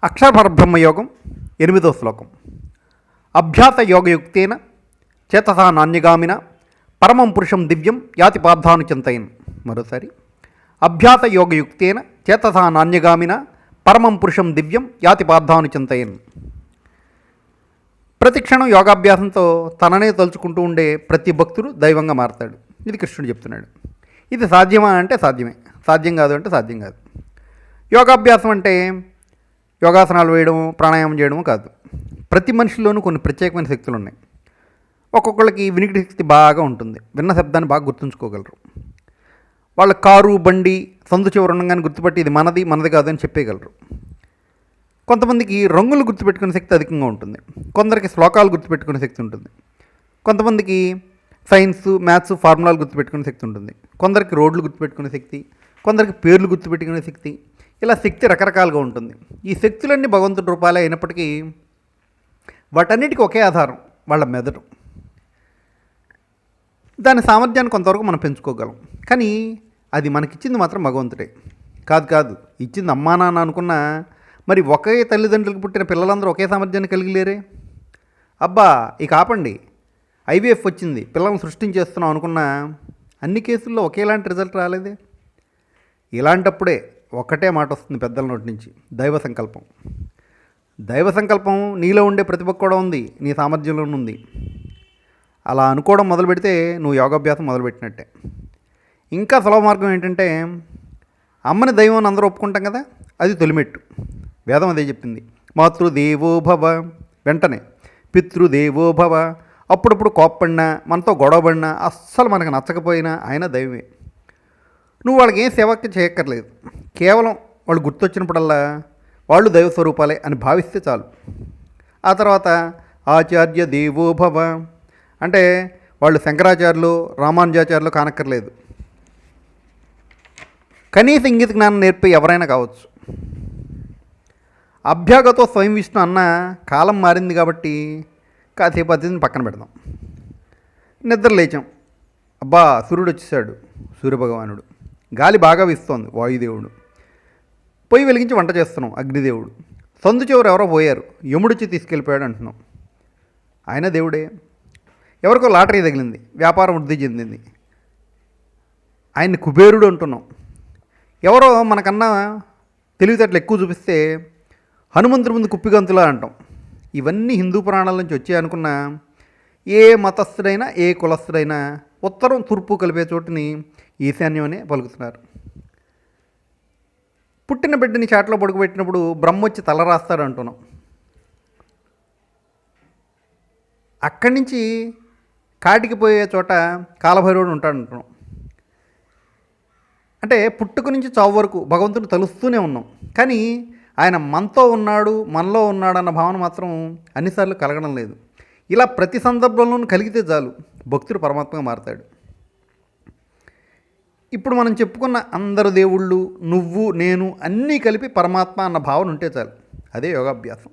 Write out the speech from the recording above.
అక్షరపరబ్రహ్మయోగం 8వ శ్లోకం. అభ్యాస యోగయుక్తేన చేతసా నాన్యగామిన పరమం పురుషం దివ్యం యాతి పార్థానుచింతయన్. మరోసారి, అభ్యాస యోగయుక్తేన చేతసా నాన్యగామిన పరమం పురుషం దివ్యం యాతి పార్థానుచింతయన్. ప్రతిక్షణం యోగాభ్యాసంతో తననే తలుచుకుంటూ ఉండే ప్రతి భక్తుడు దైవంగా మారతాడు. ఇది కృష్ణుడు చెప్తున్నాడు. ఇది సాధ్యమా అంటే సాధ్యమే, సాధ్యం కాదు అంటే సాధ్యం కాదు. యోగాభ్యాసం అంటే యోగాసనాలు వేయడం, ప్రాణాయామం చేయడం కాదు. ప్రతి మనిషిలోనూ కొన్ని ప్రత్యేకమైన శక్తులు ఉన్నాయి. ఒక్కొక్కళ్ళకి వినికిడి శక్తి బాగా ఉంటుంది, విన్న శబ్దాన్ని బాగా గుర్తుంచుకోగలరు. వాళ్ళ కారు, బండి సందు చివర ఉండగానే గుర్తుపట్టి ఇది మనది కాదు అని చెప్పేయగలరు. కొంతమందికి రంగులు గుర్తుపెట్టుకునే శక్తి అధికంగా ఉంటుంది, కొందరికి శ్లోకాలు గుర్తుపెట్టుకునే శక్తి ఉంటుంది, కొంతమందికి సైన్స్, మ్యాథ్స్, ఫార్ములాలు గుర్తుపెట్టుకునే శక్తి ఉంటుంది, కొందరికి రోడ్లు గుర్తుపెట్టుకునే శక్తి, కొందరికి పేర్లు గుర్తుపెట్టుకునే శక్తి. ఇలా శక్తి రకరకాలుగా ఉంటుంది. ఈ శక్తులన్నీ భగవంతుడి రూపాలే అయినప్పటికీ వాటన్నిటికీ ఒకే ఆధారం, వాళ్ళ మెదడు. దాని సామర్థ్యాన్ని కొంతవరకు మనం పెంచుకోగలం, కానీ అది మనకిచ్చింది మాత్రం భగవంతుడే. కాదు ఇచ్చింది అమ్మా నాన్న అనుకున్నా మరి ఒకే తల్లిదండ్రులకు పుట్టిన పిల్లలందరూ ఒకే సామర్థ్యాన్ని కలిగి లేరే. అబ్బా ఇక ఆపండి, ఐవీఎఫ్ వచ్చింది, పిల్లలను సృష్టించేస్తున్నాం అనుకున్నా అన్ని కేసుల్లో ఒకేలాంటి రిజల్ట్ రాలేదే. ఇలాంటప్పుడే ఒక్కటే మాట వస్తుంది పెద్దల నోటి నుంచి, దైవ సంకల్పం. దైవ సంకల్పం నీలో ఉండే ప్రతిభ కూడా ఉంది, నీ సామర్థ్యంలోనూ ఉంది. అలా అనుకోవడం మొదలు పెడితే నువ్వు యోగాభ్యాసం మొదలుపెట్టినట్టే. ఇంకా సులభ మార్గం ఏంటంటే, అమ్మని దైవం అని అందరూ ఒప్పుకుంటాం కదా, అది తొలిమెట్టు. వేదం అదే చెప్పింది, మాతృదేవోభవ, వెంటనే పితృదేవోభవ. అప్పుడప్పుడు కోప్పడినా, మనతో గొడవపడినా, అస్సలు మనకు నచ్చకపోయినా ఆయన దైవమే. నువ్వు వాళ్ళకి ఏం సేవకి చేయక్కర్లేదు, కేవలం వాళ్ళు గుర్తొచ్చినప్పుడల్లా వాళ్ళు దైవ స్వరూపాలే అని భావిస్తే చాలు. ఆ తర్వాత ఆచార్య దేవోభవ అంటే వాళ్ళు శంకరాచార్యులు, రామానుజాచార్యులు కానక్కర్లేదు, కనీస ఇంగిత జ్ఞానం నేర్పి ఎవరైనా కావచ్చు. అభ్యాగతో స్వయం విష్ణు అన్న కాలం మారింది కాబట్టి కాసేపు అతిథిని పక్కన పెడదాం. నిద్ర లేచాం, అబ్బా సూర్యుడు వచ్చేసాడు, సూర్యభగవానుడు. గాలి బాగా వీస్తోంది, వాయుదేవుడు. పొయ్యి వెలిగించి వంట చేస్తున్నాం, అగ్నిదేవుడు. సందు చివరు ఎవరో పోయారు, యముడిచ్చి తీసుకెళ్ళిపోయాడు అంటున్నాం, ఆయన దేవుడే. ఎవరికో లాటరీ తగిలింది, వ్యాపారం వృద్ధి చెందింది, ఆయన్ని కుబేరుడు అంటున్నాం. ఎవరో మనకన్నా తెలివితేటలు ఎక్కువ చూపిస్తే హనుమంతుడి ముందు కుప్పిగంతులా అంటాం. ఇవన్నీ హిందూ పురాణాల నుంచి వచ్చాయనుకున్నా, ఏ మతస్థుడైనా ఏ కులస్థుడైనా ఉత్తరం తూర్పు కలిపే చోటుని ఈశాన్యం అనే పలుకుతున్నారు. పుట్టిన బిడ్డని చాట్లో పడుకోబెట్టినప్పుడు బ్రహ్మొచ్చి తల రాస్తాడు అంటున్నాం. అక్కడి నుంచి కాటికి పోయే చోట కాలభైరవుడు ఉంటాడు అంటున్నాం. అంటే పుట్టుక నుంచి చావు వరకు భగవంతుడు తలుస్తూనే ఉన్నాం, కానీ ఆయన మనతో ఉన్నాడు, మనలో ఉన్నాడు అన్న భావన మాత్రం అన్నిసార్లు కలగడం లేదు. ఇలా ప్రతి సందర్భంలోనూ కలిగితే చాలు, భక్తుడు పరమాత్మగా మారతాడు. ఇప్పుడు మనం చెప్పుకున్న అందరు దేవుళ్ళు, నువ్వు, నేను అన్నీ కలిపి పరమాత్మ అన్న భావన ఉంటే చాలు, అదే యోగాభ్యాసం.